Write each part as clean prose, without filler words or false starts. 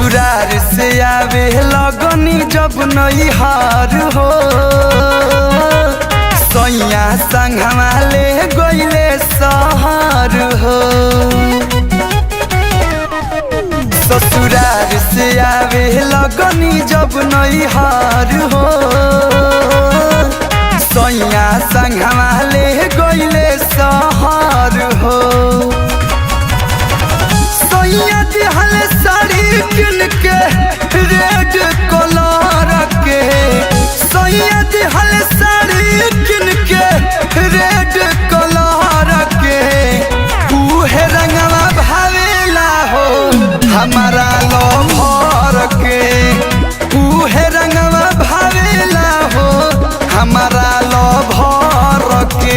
ससुरार से आवे लगनी जब नैहर हो सैया संगवा ले गइले शहर हो। ससुरार से आवे लगनी जब नैहर हो सैया संगवा ले गइले शहर हो। सैया दिहल साड़ी किन के रेड कलर के सैया दिहल साड़ी किन के रेड कलर के उहे रंगवा भावेला हो हमारा लभर के उहे रंगवा भावेला हो हमारा लभर के।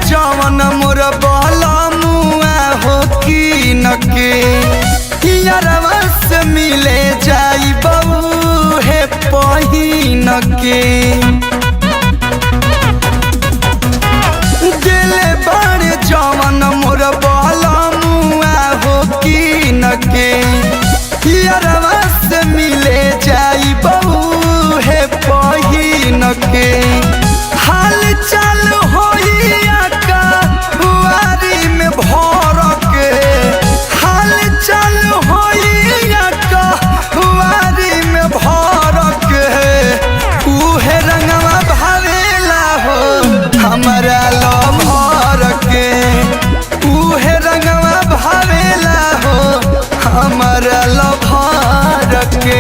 जवन मोर बहला मुआ हो की नके यारवा से मिले जाई बहू हे पहिन के दिले बड़े जवन मोर बहला मुआ हो की नके यारवा से मिले जाई बहू हे पहिन के। हाल चाल होई भर के हाल चाल होइयारी में भर के उहे रंगवा भावेला हो हमारा लभर के उहे रंगवा भावेला हो हमारा लभर के।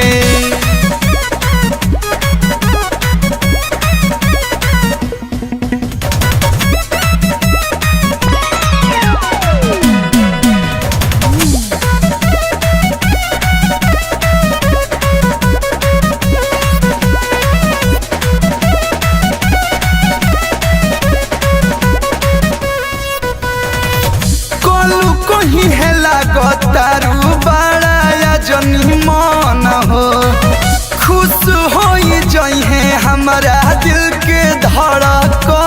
कहीं है लागतारू बड़ा जनी मन हो खुश हो जइहे हमारा दिल के धड़कन